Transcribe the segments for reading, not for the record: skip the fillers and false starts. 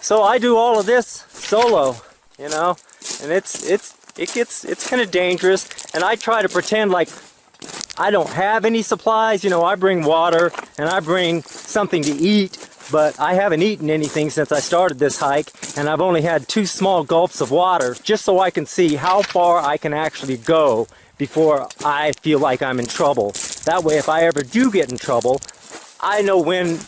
So I do all of this solo, you know, and it's kind of dangerous, and I try to pretend like I don't have any supplies. You know, I bring water and I bring something to eat, but I haven't eaten anything since I started this hike, and I've only had 2 small gulps of water just so I can see how far I can actually go before I feel like I'm in trouble. That way, if I ever do get in trouble, I know when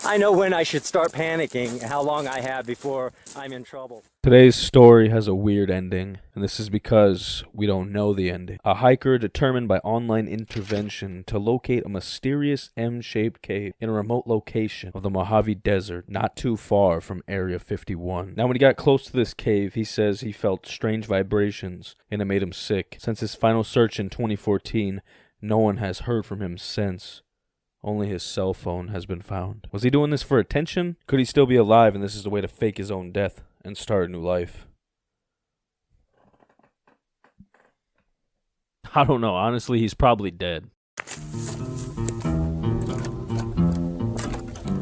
I know when I should start panicking, how long I have before I'm in trouble. Today's story has a weird ending, and this is because we don't know the ending. A hiker determined by online intervention to locate a mysterious M-shaped cave in a remote location of the Mojave Desert, not too far from Area 51. Now, when he got close to this cave, he says he felt strange vibrations, and it made him sick. Since his final search in 2014, no one has heard from him since. Only his cell phone has been found. Was he doing this for attention? Could he still be alive and this is a way to fake his own death and start a new life? I don't know. Honestly, he's probably dead.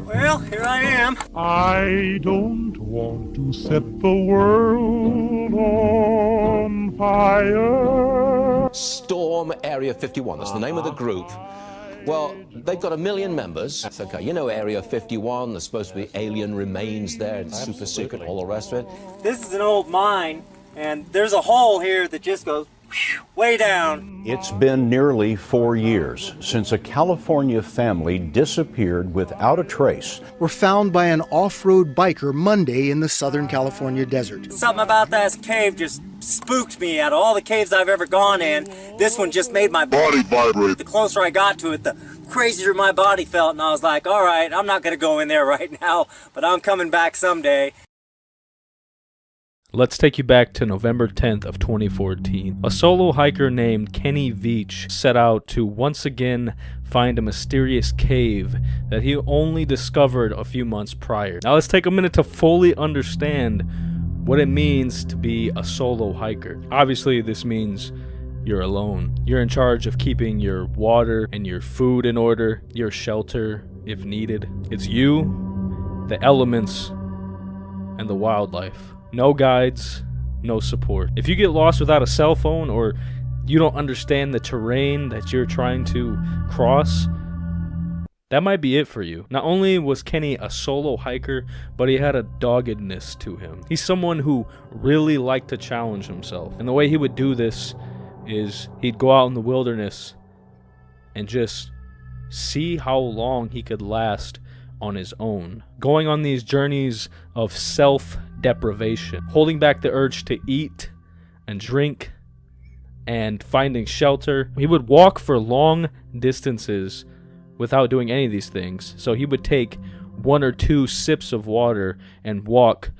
Well, here I am. I don't want to set the world on fire. Storm Area 51, that's the name of the group. Well, they've got 1 million members. That's okay. You know Area 51, there's supposed to be alien remains there, it's super secret, all the rest of it. This is an old mine, and there's a hole here that just goes way down. It's been nearly 4 years since a California family disappeared without a trace. Were found by an off-road biker Monday in the Southern California desert. Something about that cave just spooked me. Out of all the caves I've ever gone in, this one just made my body vibrate. The closer I got to it, the crazier my body felt, and I was like, all right, I'm not going to go in there right now, but I'm coming back someday. Let's take you back to November 10th of 2014. A solo hiker named Kenny Veach set out to once again find a mysterious cave that he only discovered a few months prior. Now let's take a minute to fully understand what it means to be a solo hiker. Obviously, this means you're alone. You're in charge of keeping your water and your food in order, your shelter if needed. It's you, the elements, and the wildlife. No guides, no support. If you get lost without a cell phone or you don't understand the terrain that you're trying to cross, that might be it for you. Not only was Kenny a solo hiker, but he had a doggedness to him. He's someone who really liked to challenge himself. And the way he would do this is he'd go out in the wilderness and just see how long he could last on his own. Going on these journeys of self-deprivation, holding back the urge to eat and drink and finding shelter. He would walk for long distances without doing any of these things. So he would take 1 or 2 sips of water and walk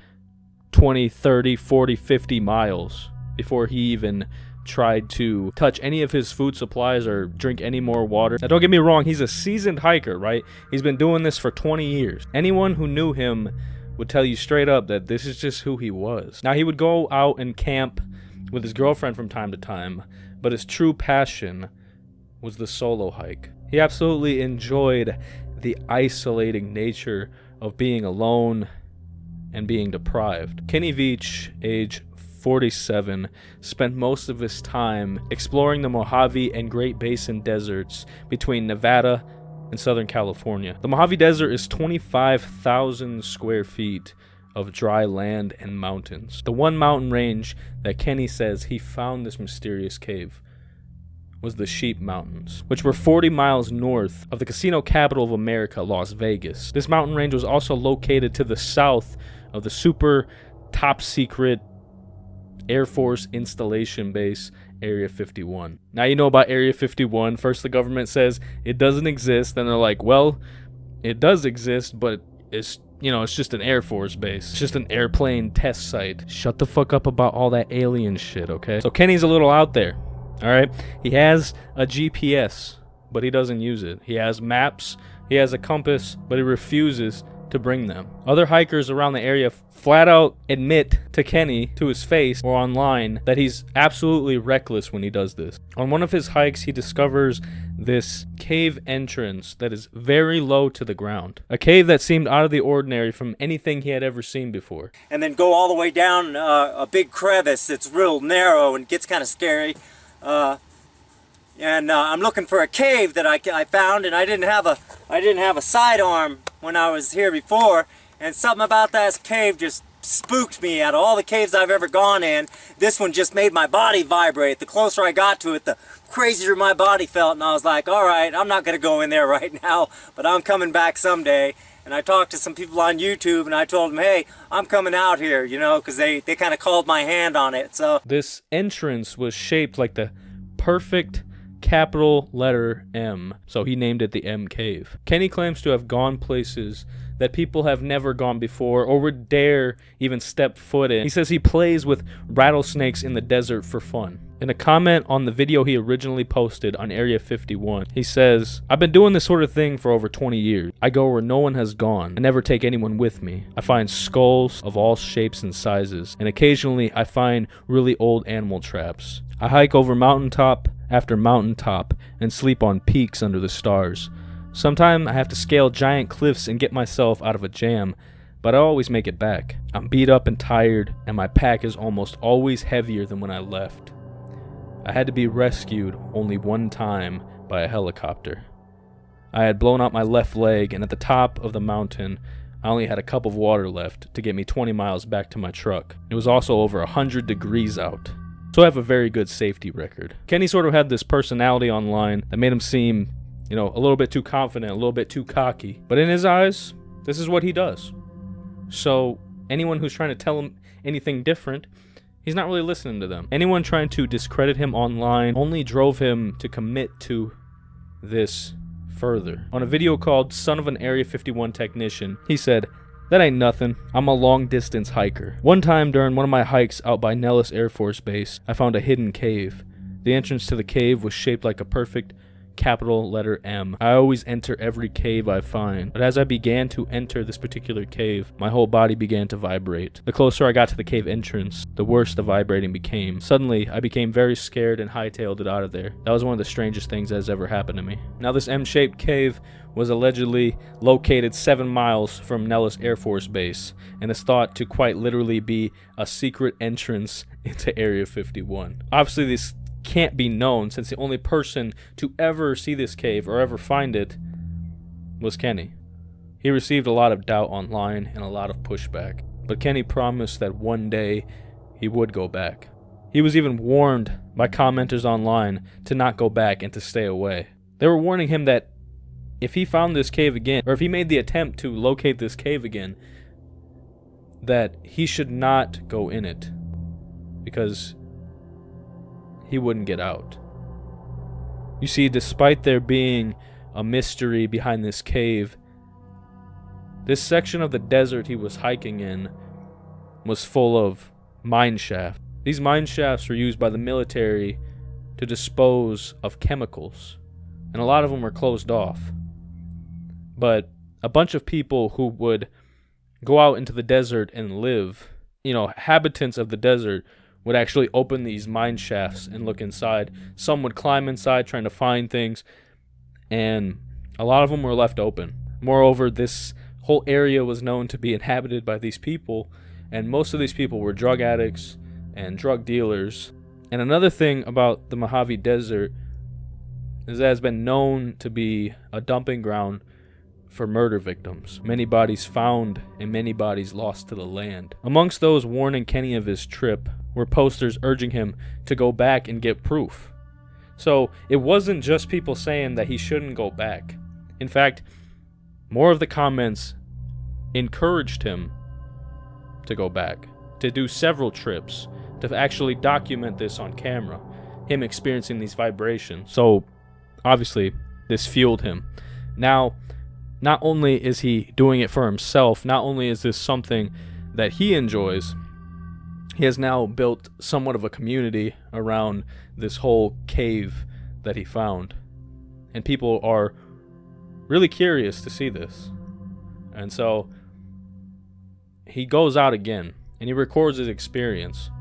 20, 30, 40, 50 miles before he even tried to touch any of his food supplies or drink any more water. Now don't get me wrong, he's a seasoned hiker, right? He's been doing this for 20 years. Anyone who knew him would tell you straight up that this is just who he was. Now he would go out and camp with his girlfriend from time to time, but his true passion was the solo hike. He absolutely enjoyed the isolating nature of being alone and being deprived. Kenny Veach, age 47, spent most of his time exploring the Mojave and Great Basin deserts between Nevada and Southern California. The Mojave Desert is 25,000 square feet of dry land and mountains. The one mountain range that Kenny says he found this mysterious cave was the Sheep Mountains, which were 40 miles north of the casino capital of America, Las Vegas. This mountain range was also located to the south of the super top secret Air Force installation base, Area 51. Now you know about Area 51. First the government says it doesn't exist, then they're like, well, it does exist, but it's, you know, it's just an Air Force base. It's just an airplane test site. Shut the fuck up about all that alien shit, okay? So Kenny's a little out there, all right? He has a GPS, but he doesn't use it. He has maps, he has a compass, but he refuses to bring them. Other hikers around the area flat out admit to Kenny, to his face or online, that he's absolutely reckless when he does this. On one of his hikes, he discovers this cave entrance that is very low to the ground. A cave that seemed out of the ordinary from anything he had ever seen before. And then go all the way down a big crevice that's real narrow and gets kind of scary. I'm looking for a cave that I found, and I didn't have a sidearm when I was here before, and something about that cave just spooked me. Out of all the caves I've ever gone in, this one just made my body vibrate. The closer I got to it, the crazier my body felt, and I was like, all right, I'm not gonna go in there right now, but I'm coming back someday. And I talked to some people on YouTube, and I told them, hey, I'm coming out here, you know, because they kind of called my hand on it. So this entrance was shaped like the perfect capital letter M, so he named it the M Cave. Kenny claims to have gone places that people have never gone before or would dare even step foot in. He says he plays with rattlesnakes in the desert for fun. In a comment on the video he originally posted on Area 51, he says, I've been doing this sort of thing for over 20 years. I go where no one has gone. I never take anyone with me. I find skulls of all shapes and sizes, and occasionally I find really old animal traps. I hike over mountaintop after mountaintop and sleep on peaks under the stars. Sometimes I have to scale giant cliffs and get myself out of a jam, but I always make it back. I'm beat up and tired, and my pack is almost always heavier than when I left. I had to be rescued only one time by a helicopter. I had blown out my left leg, and at the top of the mountain, I only had a cup of water left to get me 20 miles back to my truck. It was also over 100 degrees out. So I have a very good safety record. Kenny sort of had this personality online that made him seem, a little bit too confident, a little bit too cocky. But in his eyes, this is what he does. So anyone who's trying to tell him anything different, he's not really listening to them. Anyone trying to discredit him online only drove him to commit to this further. On a video called Son of an Area 51 Technician, he said, "That ain't nothing. I'm a long-distance hiker. One time during one of my hikes out by Nellis Air Force Base, I found a hidden cave. The entrance to the cave was shaped like a perfect capital letter M. I always enter every cave I find, but as I began to enter this particular cave, my whole body began to vibrate. The closer I got to the cave entrance, the worse the vibrating became. Suddenly, I became very scared and hightailed it out of there. That was one of the strangest things that has ever happened to me." Now, this M-shaped cave was allegedly located 7 miles from Nellis Air Force Base, and is thought to quite literally be a secret entrance into Area 51. Obviously, this can't be known, since the only person to ever see this cave or ever find it was Kenny. He received a lot of doubt online and a lot of pushback, but Kenny promised that one day he would go back. He was even warned by commenters online to not go back and to stay away. They were warning him that if he found this cave again, or if he made the attempt to locate this cave again, that he should not go in it, because he wouldn't get out. You see, despite there being a mystery behind this cave, this section of the desert he was hiking in was full of mine shafts. These mine shafts were used by the military to dispose of chemicals, and a lot of them were closed off. But a bunch of people who would go out into the desert and live, habitants of the desert, would actually open these mine shafts and look inside. Some would climb inside trying to find things, and a lot of them were left open. Moreover, this whole area was known to be inhabited by these people, and most of these people were drug addicts and drug dealers. And another thing about the Mojave Desert is that it's been known to be a dumping ground for murder victims. Many bodies found and many bodies lost to the land. Amongst those warning Kenny of his trip were posters urging him to go back and get proof. So it wasn't just people saying that he shouldn't go back. In fact, more of the comments encouraged him to go back, to do several trips, to actually document this on camera, him experiencing these vibrations. So obviously this fueled him. Now, not only is he doing it for himself, not only is this something that he enjoys, he has now built somewhat of a community around this whole cave that he found. And people are really curious to see this. And so he goes out again and he records his experience.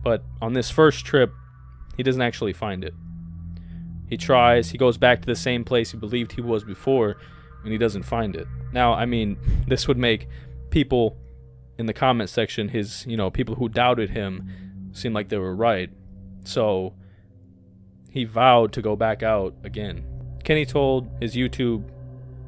But on this first trip, he doesn't actually find it. He tries, he goes back to the same place he believed he was before, and he doesn't find it. Now, I mean, this would make people in the comment section, his, people who doubted him, seem like they were right. So he vowed to go back out again. Kenny told his YouTube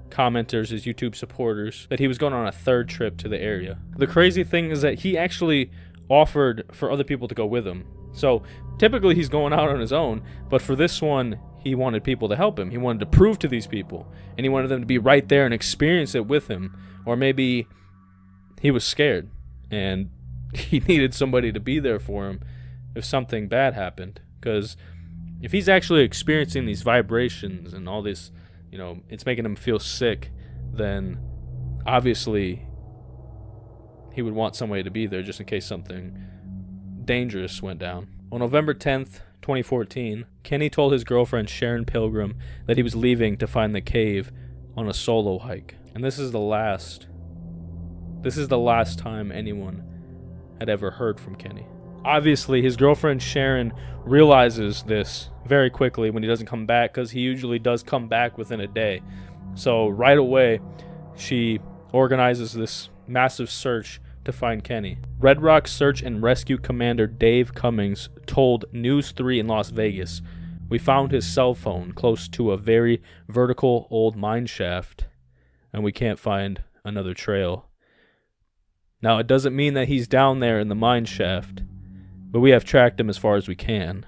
commenters, his YouTube supporters, that he was going on a third trip to the area. The crazy thing is that he actually offered for other people to go with him. So typically he's going out on his own, but for this one, he wanted people to help him. He wanted to prove to these people, and he wanted them to be right there and experience it with him. Or maybe he was scared and he needed somebody to be there for him if something bad happened. Because if he's actually experiencing these vibrations and all this, it's making him feel sick, then obviously he would want somebody to be there just in case something dangerous went down. On November 10th, 2014, Kenny told his girlfriend Sharon Pilgrim that he was leaving to find the cave on a solo hike. And this is the last time anyone had ever heard from Kenny. Obviously, his girlfriend Sharon realizes this very quickly when he doesn't come back, because he usually does come back within a day. So right away, she organizes this massive search to find Kenny. Red Rock Search and Rescue Commander Dave Cummings told News 3 in Las Vegas, "We found his cell phone close to a very vertical old mine shaft, and we can't find another trail." Now, it doesn't mean that he's down there in the mine shaft, but we have tracked him as far as we can.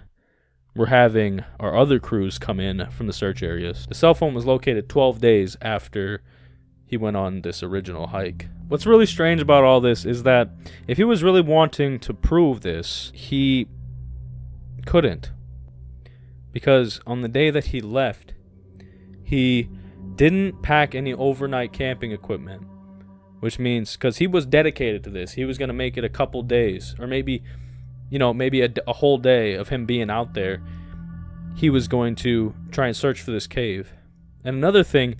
We're having our other crews come in from the search areas. The cell phone was located 12 days after he went on this original hike. What's really strange about all this is that if he was really wanting to prove this, he couldn't. Because on the day that he left, he didn't pack any overnight camping equipment. Which means, because he was dedicated to this, he was going to make it a couple days, or maybe a whole day of him being out there. He was going to try and search for this cave. And another thing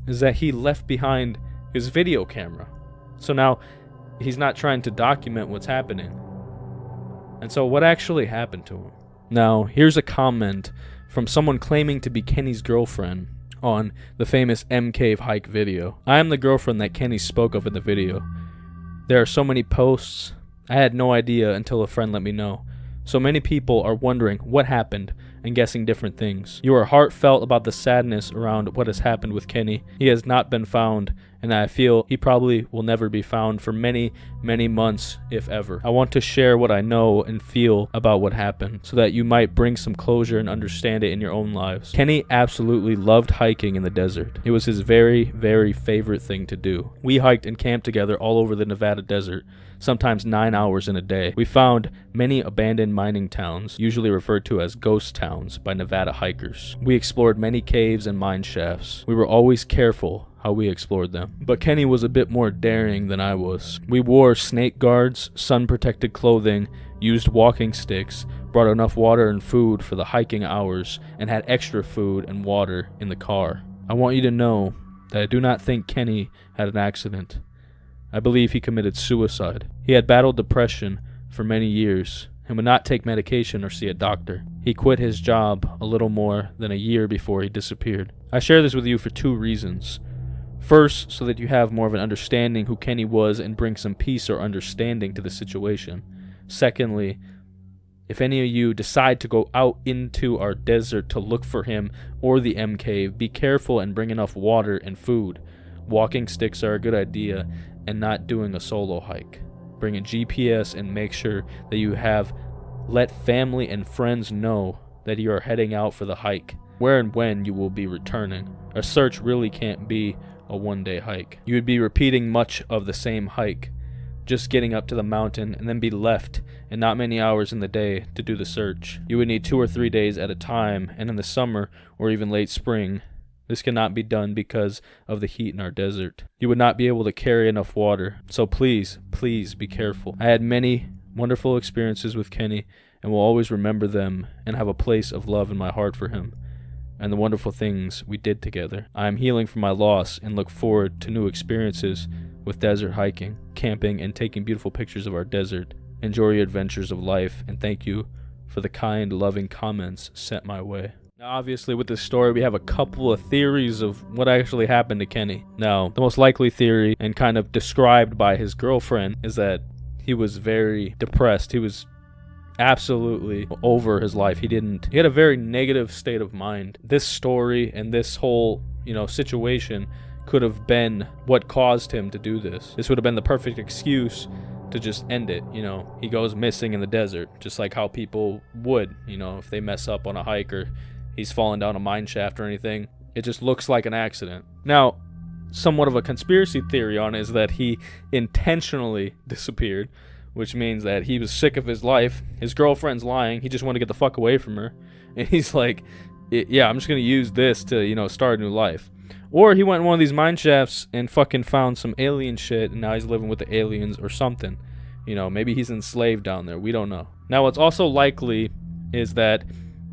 is that he left behind his video camera. So now he's not trying to document what's happening. And so what actually happened to him? Now, here's a comment from someone claiming to be Kenny's girlfriend on the famous M Cave hike video. "I am the girlfriend that Kenny spoke of in the video. There are so many posts. I had no idea until a friend let me know. So many people are wondering what happened and guessing different things. You are heartfelt about the sadness around what has happened with Kenny. He has not been found, and I feel he probably will never be found for many, many months, if ever. I want to share what I know and feel about what happened, so that you might bring some closure and understand it in your own lives. Kenny absolutely loved hiking in the desert. It was his very, very favorite thing to do. We hiked and camped together all over the Nevada desert, sometimes 9 hours in a day. We found many abandoned mining towns, usually referred to as ghost towns by Nevada hikers. We explored many caves and mine shafts. We were always careful how we explored them. But Kenny was a bit more daring than I was. We wore snake guards, sun-protected clothing, used walking sticks, brought enough water and food for the hiking hours, and had extra food and water in the car. I want you to know that I do not think Kenny had an accident. I believe he committed suicide. He had battled depression for many years and would not take medication or see a doctor. He quit his job a little more than a year before he disappeared. I share this with you for 2 reasons. First, so that you have more of an understanding who Kenny was and bring some peace or understanding to the situation. Secondly, if any of you decide to go out into our desert to look for him or the M Cave, be careful and bring enough water and food. Walking sticks are a good idea, and not doing a solo hike. Bring a GPS and make sure that you have let family and friends know that you are heading out for the hike, where and when you will be returning. A search really can't be a one-day hike. You would be repeating much of the same hike, just getting up to the mountain and then be left and not many hours in the day to do the search. You would need 2 or 3 days at a time, and in the summer or even late spring, this cannot be done because of the heat in our desert. You would not be able to carry enough water. So please, please be careful. I had many wonderful experiences with Kenny and will always remember them and have a place of love in my heart for him and the wonderful things we did together. I am healing from my loss and look forward to new experiences with desert hiking, camping, and taking beautiful pictures of our desert. Enjoy your adventures of life, and thank you for the kind, loving comments sent my way." Obviously, with this story, we have a couple of theories of what actually happened to Kenny. Now, the most likely theory, and kind of described by his girlfriend, is that he was very depressed. He was absolutely over his life. He had a very negative state of mind. This story and this whole, situation could have been what caused him to do this. This would have been the perfect excuse to just end it. He goes missing in the desert, just like how people would, if they mess up on a hike or he's fallen down a mine shaft or anything. It just looks like an accident. Now, somewhat of a conspiracy theory on it is that he intentionally disappeared, which means that he was sick of his life. His girlfriend's lying. He just wanted to get the fuck away from her. And he's like, yeah, I'm just going to use this to, start a new life. Or he went in one of these mine shafts and fucking found some alien shit, and now he's living with the aliens or something. Maybe he's enslaved down there. We don't know. Now, what's also likely is that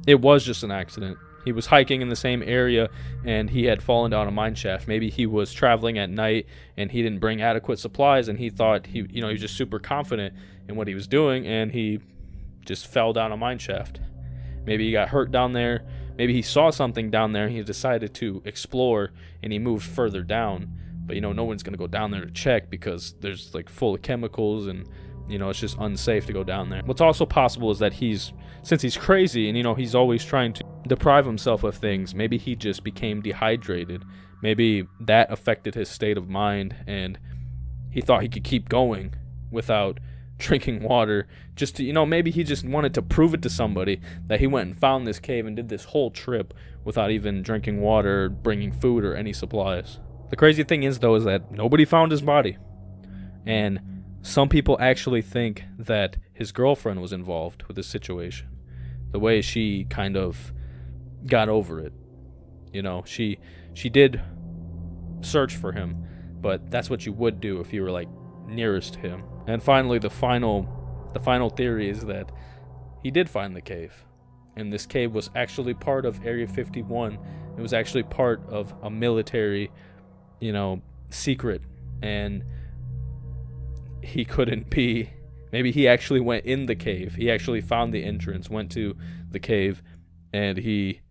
it was just an accident. He was hiking in the same area and he had fallen down a mine shaft. Maybe he was traveling at night and he didn't bring adequate supplies, and he thought he was just super confident in what he was doing, and he just fell down a mine shaft. Maybe he got hurt down there. Maybe he saw something down there and he decided to explore and he moved further down. But no one's going to go down there to check because there's like full of chemicals, and it's just unsafe to go down there. What's also possible is that since he's crazy and he's always trying to deprive himself of things, maybe he just became dehydrated. Maybe that affected his state of mind and he thought he could keep going without drinking water, just to, maybe he just wanted to prove it to somebody that he went and found this cave and did this whole trip without even drinking water, bringing food, or any supplies. The crazy thing is, though, is that nobody found his body, and some people actually think that his girlfriend was involved with this situation. The way she kind of got over it. She did search for him, but that's what you would do if you were like nearest to him. And finally, the final theory is that he did find the cave. And this cave was actually part of Area 51. It was actually part of a military, secret, and he couldn't be. Maybe he actually went in the cave. He actually found the entrance, went to the cave, and he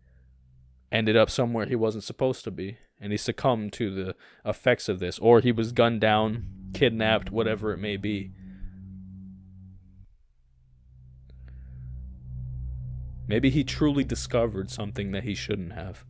ended up somewhere he wasn't supposed to be, and he succumbed to the effects of this, or he was gunned down, kidnapped, whatever it may be. Maybe he truly discovered something that he shouldn't have.